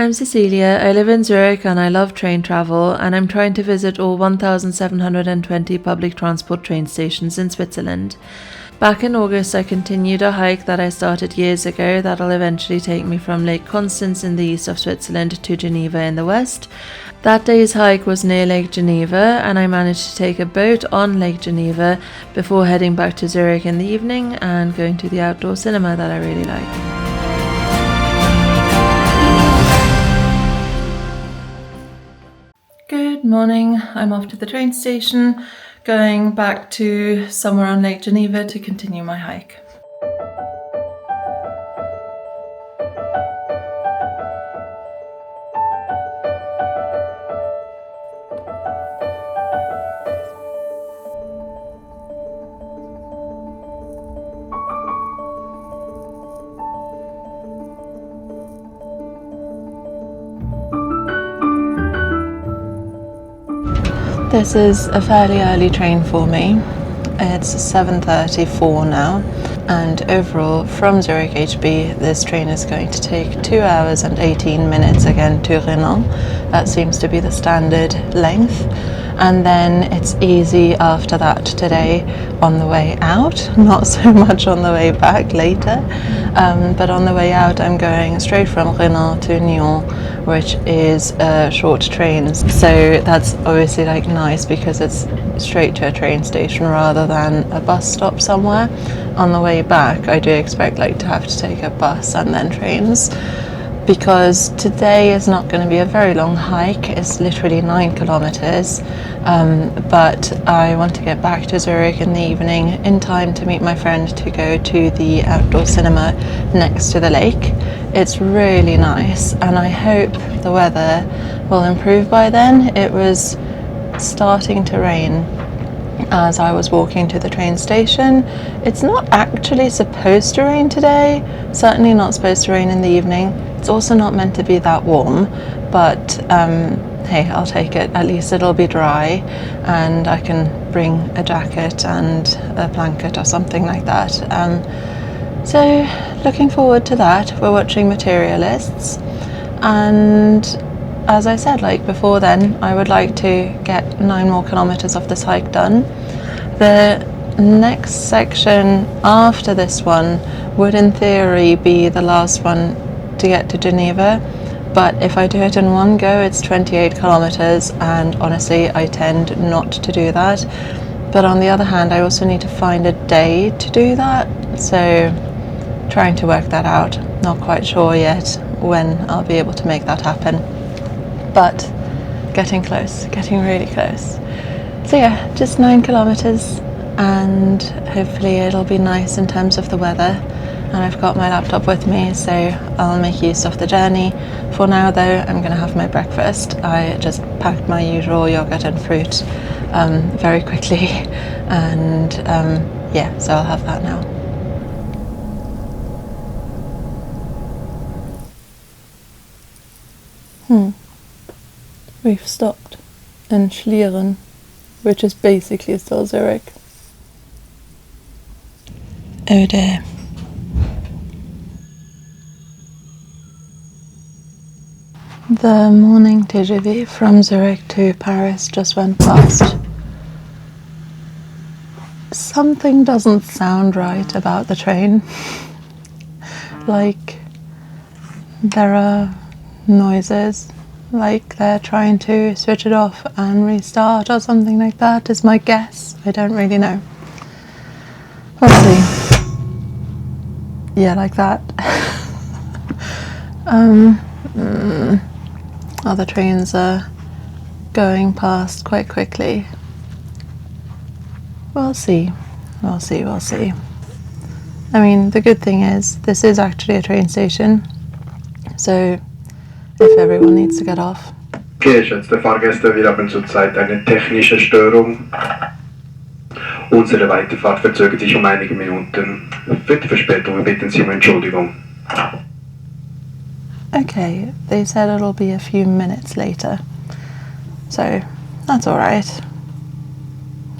I'm Cecilia, I live in Zurich and I love train travel, and I'm trying to visit all 1,720 public transport train stations in Switzerland. Back in August I continued a hike that I started years ago that'll eventually take me from Lake Constance in the east of Switzerland to Geneva in the west. That day's hike was near Lake Geneva, and I managed to take a boat on Lake Geneva before heading back to Zurich in the evening and going to the outdoor cinema that I really like. Good morning, I'm off to the train station, going back to somewhere on Lake Geneva to continue my hike. This is a fairly early train for me. It's 7:34 now, and overall from Zurich HB this train is going to take 2 hours and 18 minutes again to Renan. That seems to be the standard length, and then it's easy after that today on the way out, not so much on the way back later, but on the way out I'm going straight from Renan to Nyon, which is short trains, so that's obviously like nice because it's straight to a train station rather than a bus stop somewhere. On the way back I do expect like to have to take a bus and then trains, because today is not going to be a very long hike. It's literally 9 kilometers, but I want to get back to Zurich in the evening in time to meet my friend to go to the outdoor cinema next to the lake. It's really nice, and I hope the weather will improve by then. It was starting to rain as I was walking to the train station. It's not actually supposed to rain today, certainly not supposed to rain in the evening. It's also not meant to be that warm, but hey, I'll take it. At least it'll be dry and I can bring a jacket and a blanket or something like that. So looking forward to that. We're watching Materialists, and as I said, like before then, I would like to get 9 more kilometers of this hike done. The next section after this one would in theory be the last one to get to Geneva, but if I do it in one go it's 28 kilometers, and honestly I tend not to do that. But on the other hand, I also need to find a day to do that, so trying to work that out. Not quite sure yet when I'll be able to make that happen, but getting close, getting really close. So yeah, just 9 kilometers, and hopefully it'll be nice in terms of the weather. And I've got my laptop with me, so I'll make use of the journey. For now though, I'm going to have my breakfast. I just packed my usual yogurt and fruit very quickly, and yeah, so I'll have that now. We've stopped in Schlieren, which is basically still Zurich. Oh dear. The morning TGV from Zurich to Paris just went past. Something doesn't sound right about the train. Like there are noises, like they're trying to switch it off and restart or something like that is my guess. I don't really know. We'll see. Yeah, like that. Other trains are going past quite quickly. We'll see. We'll see. We'll see. I mean, the good thing is this is actually a train station, so if everyone needs to get off. Geschätzte Fahrgäste, wir haben zurzeit eine technische Störung. Unsere Weiterfahrt verzögert sich um einige Minuten. Für die Verspätung wir bitten Sie um Entschuldigung. Okay, they said it'll be a few minutes later, so that's alright.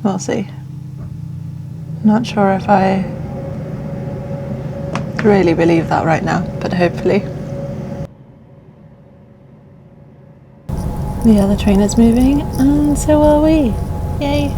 We'll see. Not sure if I really believe that right now, but hopefully. The other train is moving, and so are we. Yay!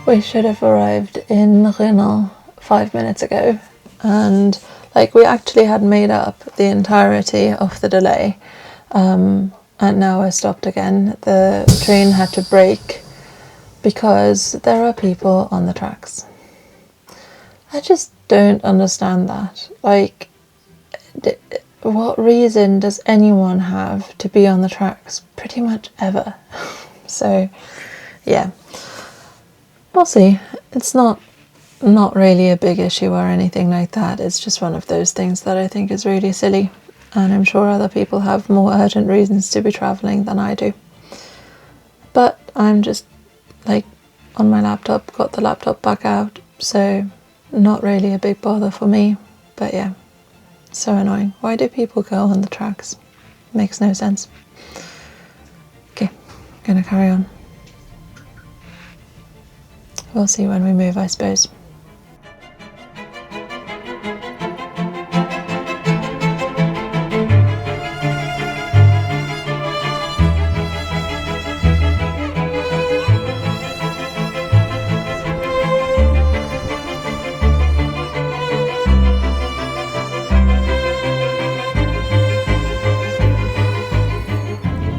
We should have arrived in Rennes 5 minutes ago, and we actually had made up the entirety of the delay, and now we're stopped again. The train had to brake because there are people on the tracks. I just don't understand that. What reason does anyone have to be on the tracks pretty much ever? So, yeah. We'll see. It's not really a big issue or anything like that. It's just one of those things that I think is really silly, and I'm sure other people have more urgent reasons to be travelling than I do. But I'm just on my laptop, got the laptop back out, so not really a big bother for me. But yeah, so annoying. Why do people go on the tracks? Makes no sense. Okay, gonna carry on. We'll see when we move, I suppose.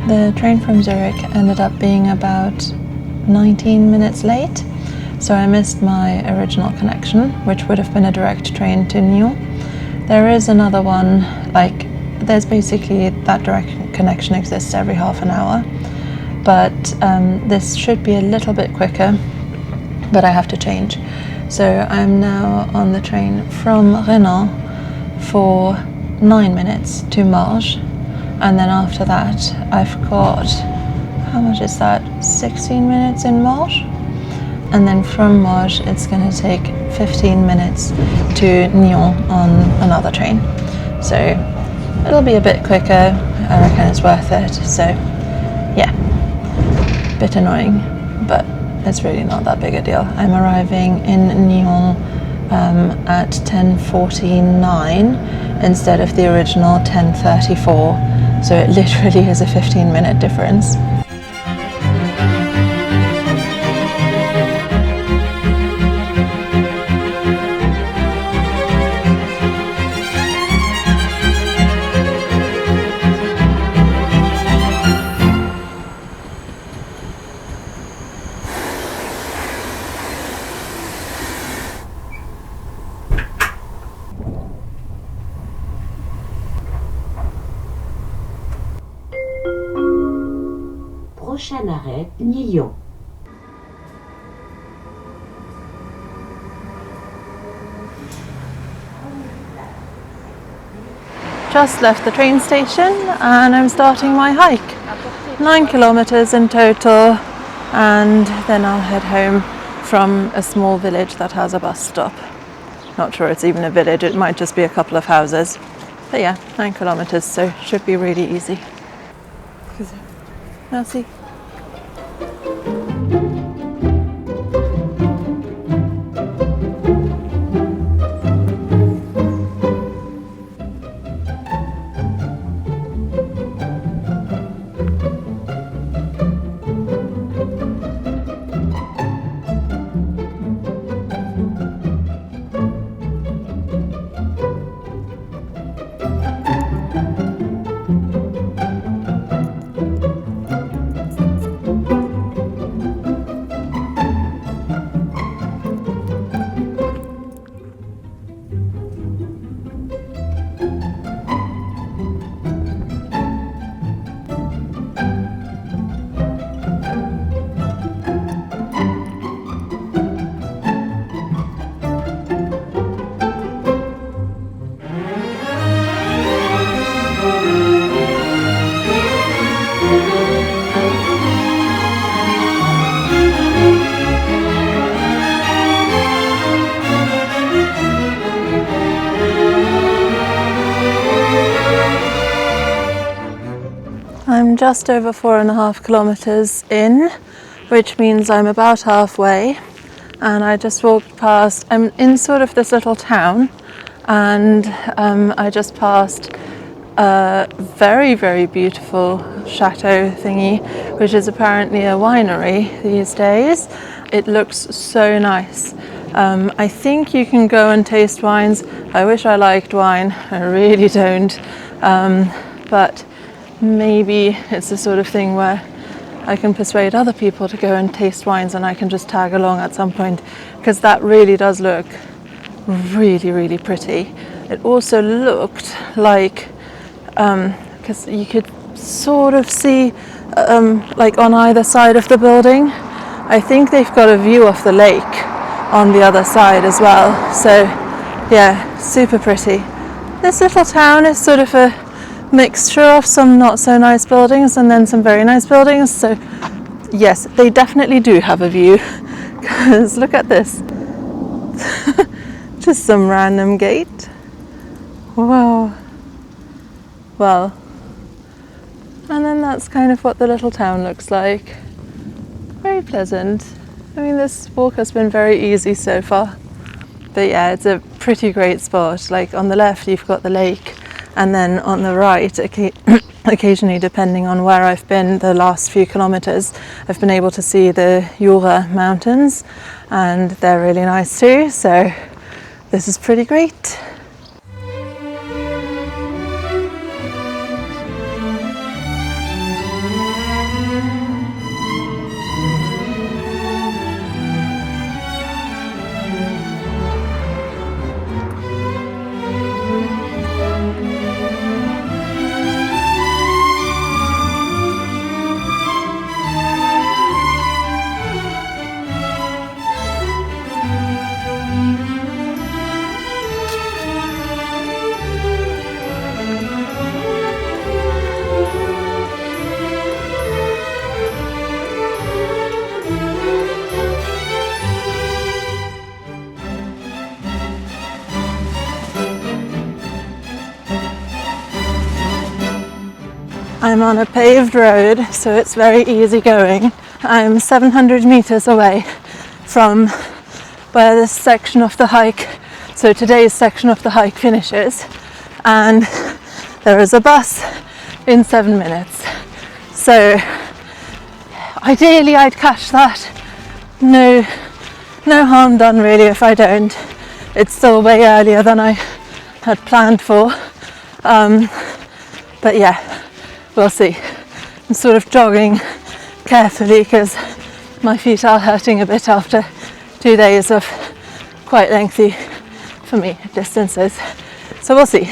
The train from Zurich ended up being about 19 minutes late. So I missed my original connection, which would have been a direct train to Nyon. There is another one, there's basically that direct connection exists every half an hour, but this should be a little bit quicker, but I have to change. So I'm now on the train from Rennes for 9 minutes to Marge, and then after that I've got, how much is that, 16 minutes in Marge? And then from Marge it's going to take 15 minutes to Nyon on another train. So it'll be a bit quicker, I reckon it's worth it. So yeah, bit annoying, but it's really not that big a deal. I'm arriving in Nyon at 10:49 instead of the original 10:34, so it literally is a 15-minute difference. Prochain arrêt, Nyon. Just left the train station and I'm starting my hike. 9 kilometers in total, and then I'll head home from a small village that has a bus stop. Not sure it's even a village, it might just be a couple of houses. But yeah, 9 kilometers, so should be really easy. Merci. just over 4.5 kilometers in, which means I'm about halfway, and I just walked past, I'm in sort of this little town, and I just passed a very, very beautiful chateau thingy, which is apparently a winery these days. It looks so nice. I think you can go and taste wines. I wish I liked wine, I really don't, but maybe it's the sort of thing where I can persuade other people to go and taste wines and I can just tag along at some point, because that really does look really, really pretty. It also looked like, because you could sort of see like on either side of the building, I think they've got a view of the lake on the other side as well. So yeah, super pretty. This little town is sort of a mixture of some not so nice buildings and then some very nice buildings. So yes, they definitely do have a view, because look at this. Just some random gate. Wow. Well, and then that's kind of what the little town looks like. Very pleasant. I mean, this walk has been very easy so far. But yeah, it's a pretty great spot. Like on the left you've got the lake, and then on the right, occasionally depending on where I've been the last few kilometers, I've been able to see the Jura mountains, and they're really nice too. So this is pretty great. I'm on a paved road, so it's very easy going. I'm 700 meters away from where this section of the hike, so today's section of the hike, finishes, and there is a bus in 7 minutes. So ideally I'd catch that. No harm done really if I don't. It's still way earlier than I had planned for, but yeah, we'll see. I'm sort of jogging carefully because my feet are hurting a bit after 2 days of quite lengthy, for me, distances. So we'll see.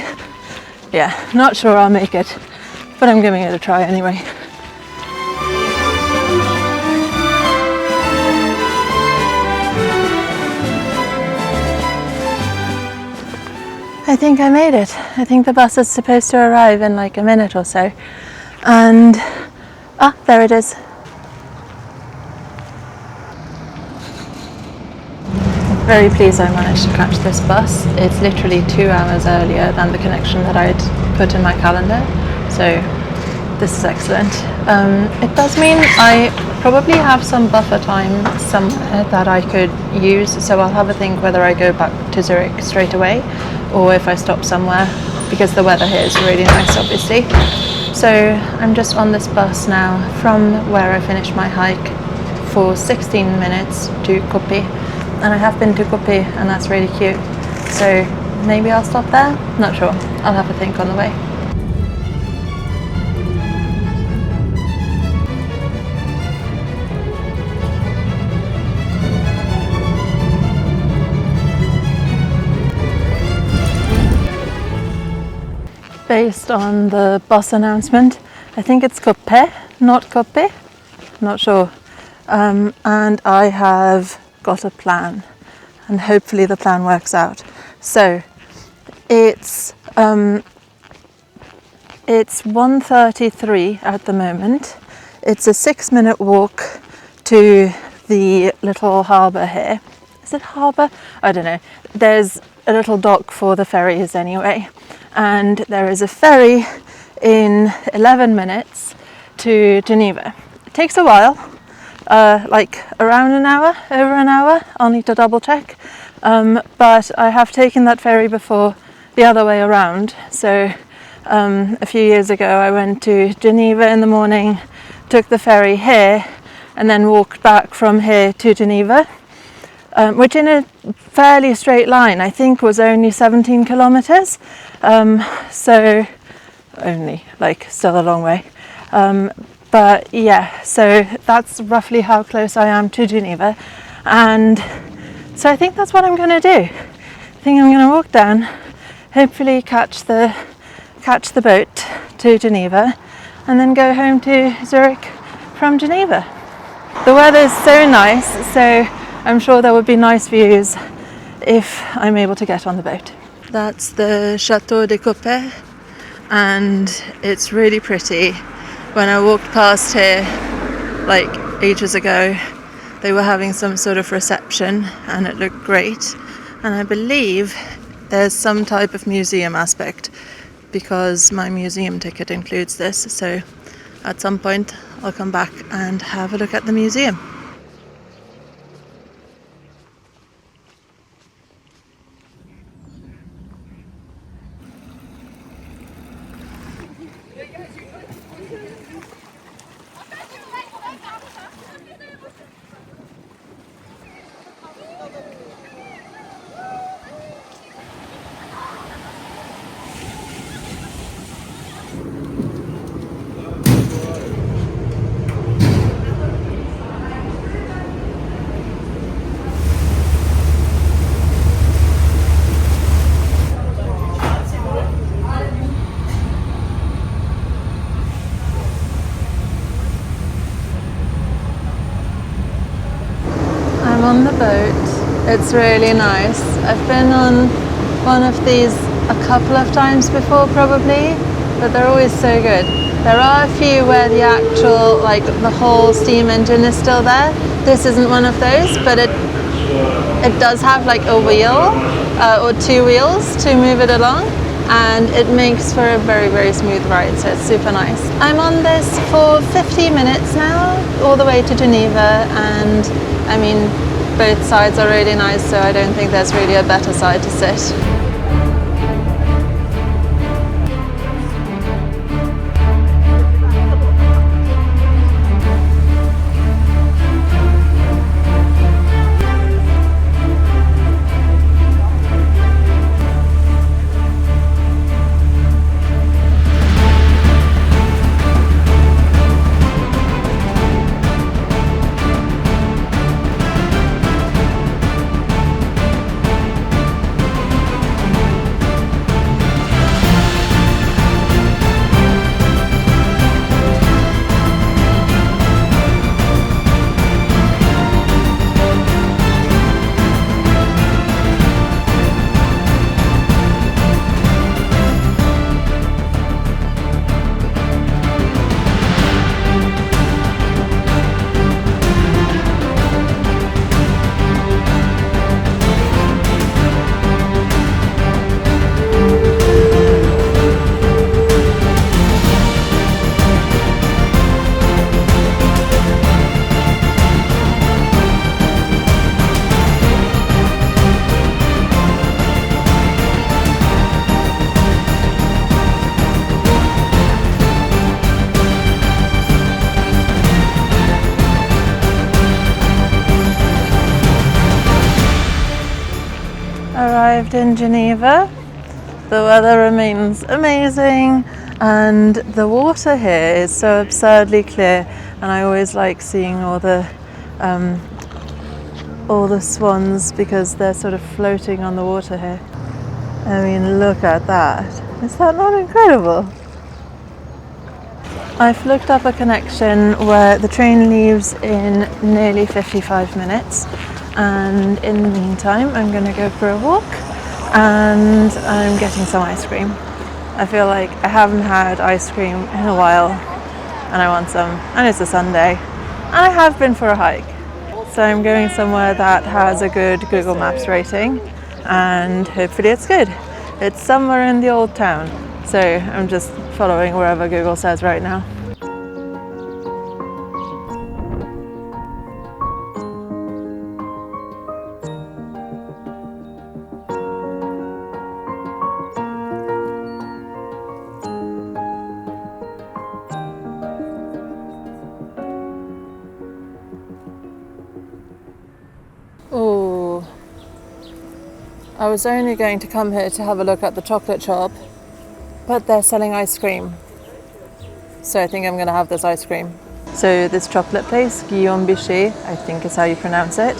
Yeah, not sure I'll make it, but I'm giving it a try anyway. I think I made it. I think the bus is supposed to arrive in like a minute or so. And there it is. Very pleased I managed to catch this bus. It's literally 2 hours earlier than the connection that I'd put in my calendar. So this is excellent. It does mean I probably have some buffer time somewhere that I could use. So I'll have a think whether I go back to Zurich straight away or if I stop somewhere, because the weather here is really nice, obviously. So I'm just on this bus now from where I finished my hike for 16 minutes to Kuppi, and I have been to Kuppi and that's really cute, so maybe I'll stop there, not sure, I'll have a think on the way. Based on the bus announcement, I think it's Kuppi, not Kuppi, not sure. And I have got a plan, and hopefully the plan works out. So it's 1:33 at the moment. It's a 6-minute walk to the little harbour here. Is it harbour? I don't know. There's a little dock for the ferries anyway. And there is a ferry in 11 minutes to Geneva. It takes a while, like around an hour, over an hour. I'll need to double check. But I have taken that ferry before the other way around. So a few years ago I went to Geneva in the morning, took the ferry here, and then walked back from here to Geneva, which in a fairly straight line I think was only 17 kilometers. So only, like, still a long way. But yeah, so that's roughly how close I am to Geneva. And so I think that's what I'm going to do. I think I'm going to walk down, hopefully catch the boat to Geneva, and then go home to Zurich from Geneva. The weather is so nice, so I'm sure there would be nice views if I'm able to get on the boat. That's the Chateau de Coppet, and it's really pretty. When I walked past here like ages ago, they were having some sort of reception and it looked great. And I believe there's some type of museum aspect because my museum ticket includes this. So at some point I'll come back and have a look at the museum. On the boat, it's really nice. I've been on one of these a couple of times before probably, but they're always so good. There are a few where the actual, like the whole steam engine is still there. This isn't one of those, but it does have like a wheel or two wheels to move it along, and it makes for a very, very smooth ride, so it's super nice. I'm on this for 50 minutes now, all the way to Geneva, and I mean, both sides are really nice, so I don't think there's really a better side to sit. Arrived in Geneva. The weather remains amazing and the water here is so absurdly clear, and I always like seeing all the swans because they're sort of floating on the water here. I mean, look at that. Is that not incredible? I've looked up a connection where the train leaves in nearly 55 minutes, and in the meantime I'm going to go for a walk and I'm getting some ice cream. I feel like I haven't had ice cream in a while and I want some, and it's a Sunday and I have been for a hike. So I'm going somewhere that has a good Google Maps rating and hopefully it's good. It's somewhere in the old town, so I'm just following wherever Google says right now. I was only going to come here to have a look at the chocolate shop, but they're selling ice cream. So I think I'm going to have this ice cream. So this chocolate place, Guillaume Bichet, I think is how you pronounce it,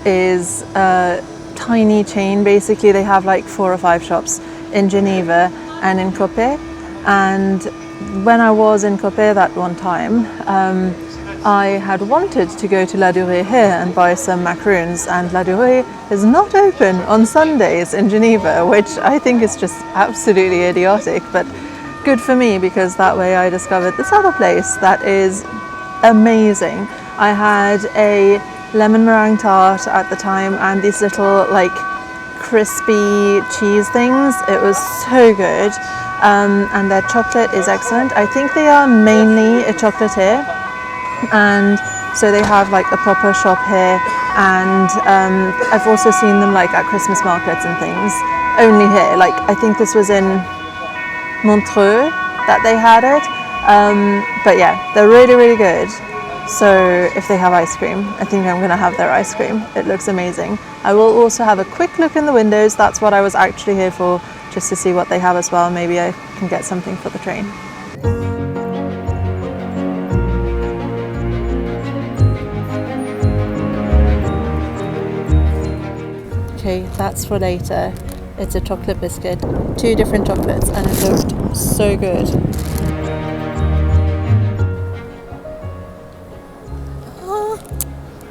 is a tiny chain. Basically, they have like 4 or 5 shops in Geneva and in Coppet. And when I was in Coppet that one time, I had wanted to go to La Durée here and buy some macaroons, and La Durée is not open on Sundays in Geneva, which I think is just absolutely idiotic, but good for me because that way I discovered this other place that is amazing. I had a lemon meringue tart at the time and these little like crispy cheese things. It was so good, and their chocolate is excellent. I think they are mainly a chocolatier, and so they have like a proper shop here, and I've also seen them like at Christmas markets and things. Only here, like I think this was in Montreux that they had it, but yeah, they're really, really good. So if they have ice cream, I think I'm going to have their ice cream. It looks amazing. I will also have a quick look in the windows. That's what I was actually here for, just to see what they have as well. Maybe I can get something for the train. Okay, that's for later. It's a chocolate biscuit, 2 different chocolates, and it looked so good.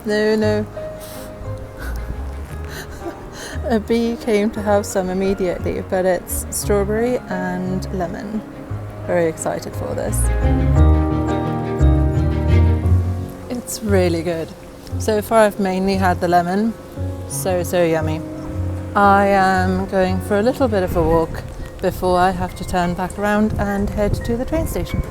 No. A bee came to have some immediately, but it's strawberry and lemon. Very excited for this. It's really good. So far I've mainly had the lemon. So yummy. I am going for a little bit of a walk before I have to turn back around and head to the train station.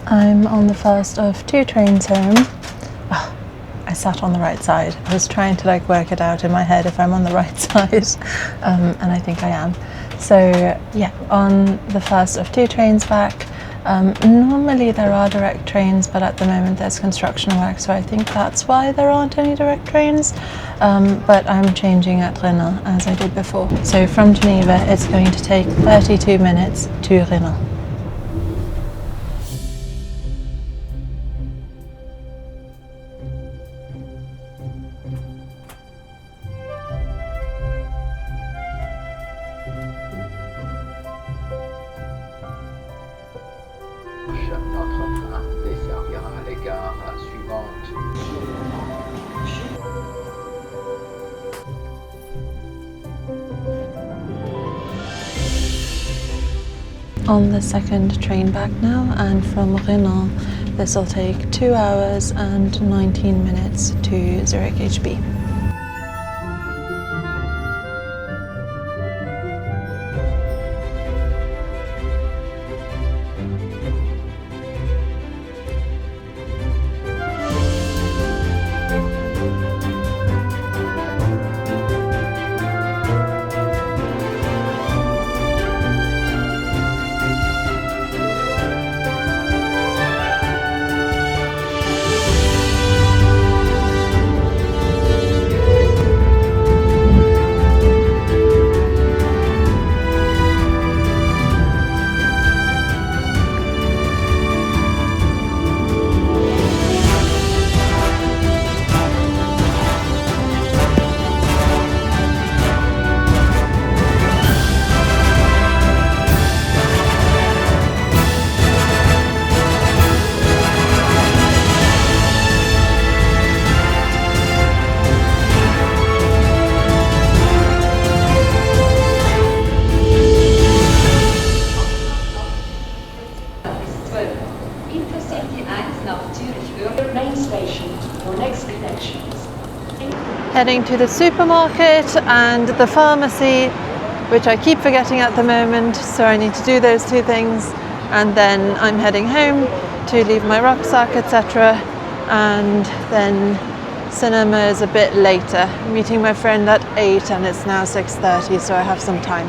I'm on the first of 2 trains home. Oh, I sat on the right side. I was trying to like work it out in my head if I'm on the right side, and I think I am. So yeah, on the first of 2 trains back. Normally there are direct trains, but at the moment there's construction work, so I think that's why there aren't any direct trains. But I'm changing at Rennes as I did before. So from Geneva it's going to take 32 minutes to Rennes. Notre train desservira les gares suivantes. On the second train back now, and from Rennes this will take 2 hours and 19 minutes to Zurich HB. heading to the supermarket and the pharmacy, which I keep forgetting at the moment, so I need to do those two things, and then I'm heading home to leave my rucksack, etc. And then cinema is a bit later. I'm meeting my friend at 8 and it's now 6:30, so I have some time.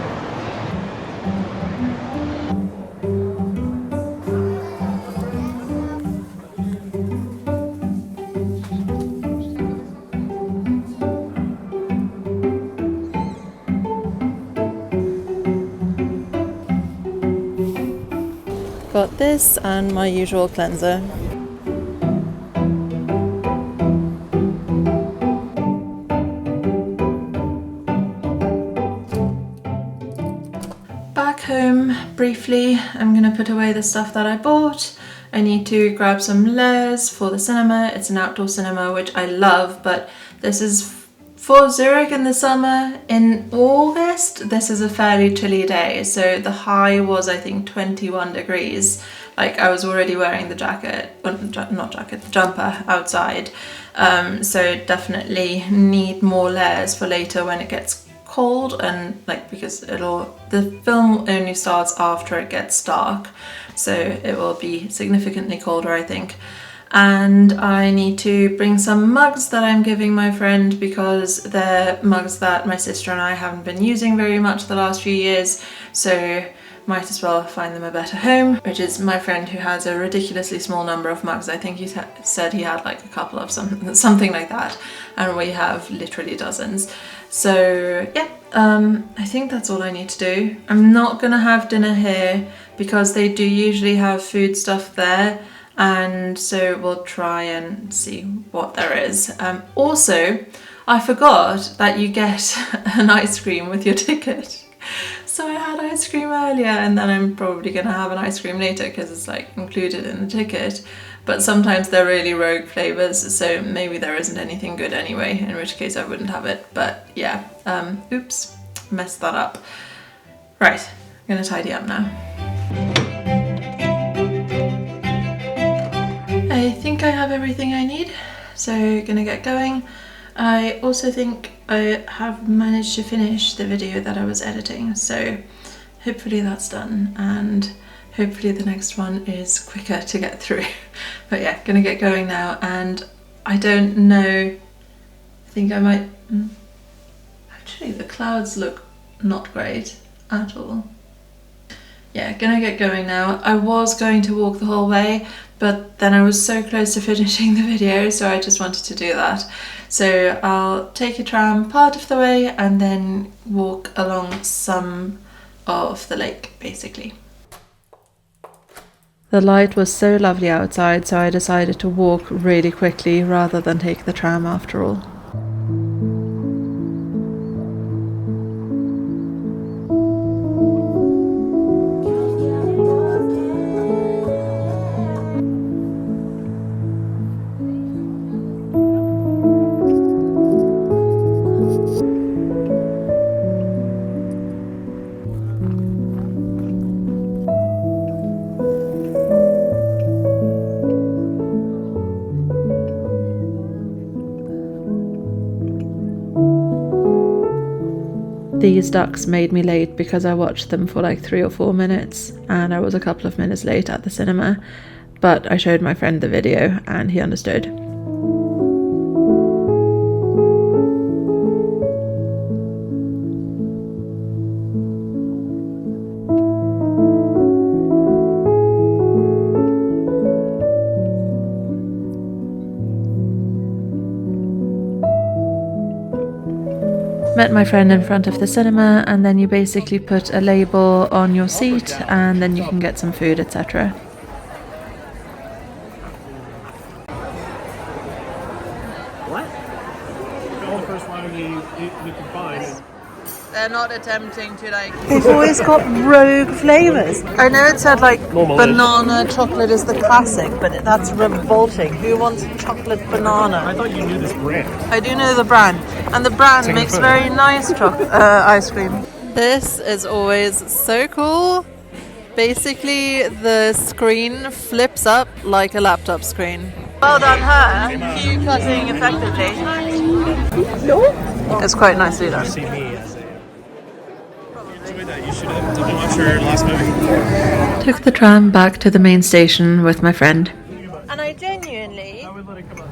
Got this and my usual cleanser. Back home briefly, I'm gonna put away the stuff that I bought. I need to grab some layers for the cinema. It's an outdoor cinema, which I love, but this is for Zurich in the summer. In August, this is a fairly chilly day, so the high was, I think, 21 degrees. Like, I was already wearing the jacket, not jacket, the jumper outside. So definitely need more layers for later when it gets cold, and like, because the film only starts after it gets dark, so it will be significantly colder, I think. And I need to bring some mugs that I'm giving my friend, because they're mugs that my sister and I haven't been using very much the last few years, so might as well find them a better home, which is my friend who has a ridiculously small number of mugs. I think he said he had like a couple of something like that, and we have literally dozens. So yeah, I think that's all I need to do. I'm not gonna have dinner here because they do usually have food stuff there, and so we'll try and see what there is. Also, I forgot that you get an ice cream with your ticket. So I had ice cream earlier, and then I'm probably gonna have an ice cream later because it's like included in the ticket. But sometimes they're really rogue flavors, so maybe there isn't anything good anyway, in which case I wouldn't have it. But yeah, oops, messed that up. Right, I'm gonna tidy up now. I think I have everything I need, so gonna get going. I also think I have managed to finish the video that I was editing, so hopefully that's done, and hopefully the next one is quicker to get through. But yeah, gonna get going now, and I don't know, I think I might, actually the clouds look not great at all. Yeah, gonna get going now. I was going to walk the whole way, but then I was so close to finishing the video, so I just wanted to do that. So I'll take a tram part of the way and then walk along some of the lake, basically. The light was so lovely outside, so I decided to walk really quickly rather than take the tram after all. These ducks made me late because I watched them for like 3 or 4 minutes, and I was a couple of minutes late at the cinema, but I showed my friend the video and he understood. Met my friend in front of the cinema, and then you basically put a label on your seat and then you can get some food, etc. What? The first one you can find. They're not attempting to like... They've always got rogue flavours. I know it said like banana chocolate is the classic, but that's revolting. Who wants chocolate banana? I thought you knew this brand. I do know the brand, and the brand makes very nice ice cream. This is always so cool. Basically, the screen flips up like a laptop screen. Well done her. Cue cutting effectively. It's quite nicely done. See me as a. Enjoyed that. You should have definitely watched her last movie. Took the tram back to the main station with my friend. And I genuinely... I would let it come on.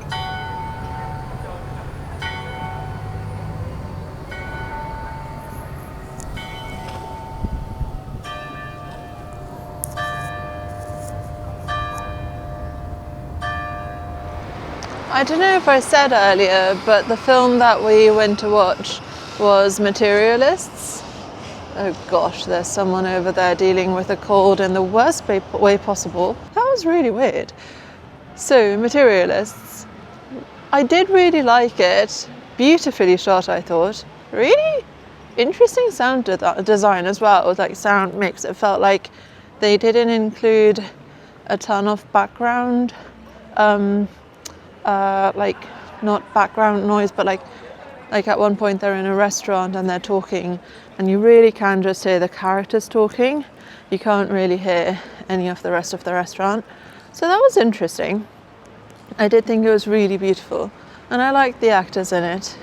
I don't know if I said earlier, but the film that we went to watch was Materialists. Oh gosh, there's someone over there dealing with a cold in the worst way possible. That was really weird. So, Materialists. I did really like it. Beautifully shot, I thought. Really interesting sound design as well. Like sound mix. It felt like they didn't include a ton of background like not background noise, but like at one point they're in a restaurant and they're talking, and you really can just hear the characters talking. You can't really hear any of the rest of the restaurant. So that was interesting. I did think it was really beautiful, and I liked the actors in it.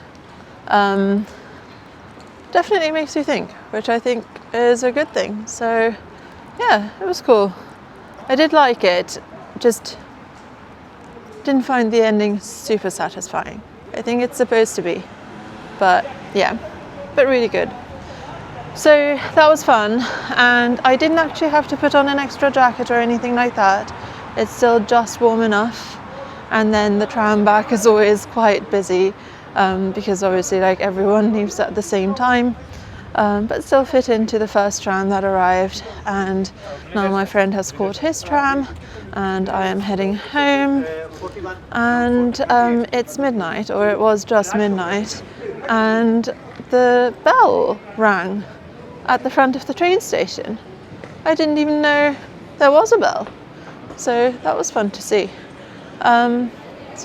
Definitely makes you think, which I think is a good thing. So yeah, it was cool. I did like it, just didn't find the ending super satisfying. I think it's supposed to be, but yeah, but really good. So that was fun, and I didn't actually have to put on an extra jacket or anything like that. It's still just warm enough, and then the tram back is always quite busy because obviously like everyone leaves at the same time, but still fit into the first tram that arrived. And now my friend has caught his tram and I am heading home, and it's midnight, or it was just midnight, and the bell rang at the front of the train station. I didn't even know there was a bell, so that was fun to see. So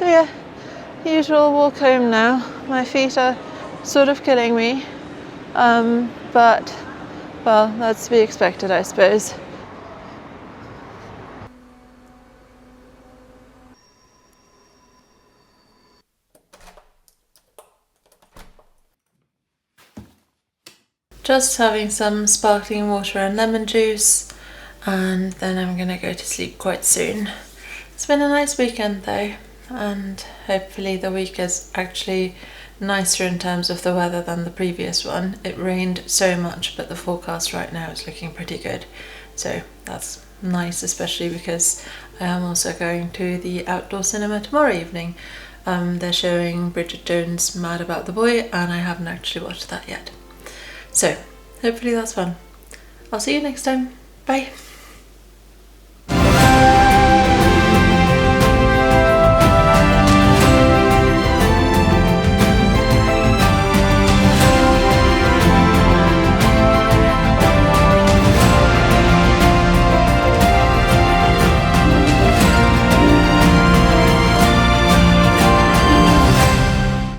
yeah, usual walk home now. My feet are sort of killing me, but well, that's to be expected, I suppose. Just having some sparkling water and lemon juice, and then I'm gonna go to sleep quite soon. It's been a nice weekend though, and hopefully the week is actually nicer in terms of the weather than the previous one. It rained so much, but the forecast right now is looking pretty good, so that's nice, especially because I am also going to the outdoor cinema tomorrow evening. They're showing Bridget Jones' Mad About the Boy, and I haven't actually watched that yet. So, hopefully that's fun. I'll see you next time. Bye!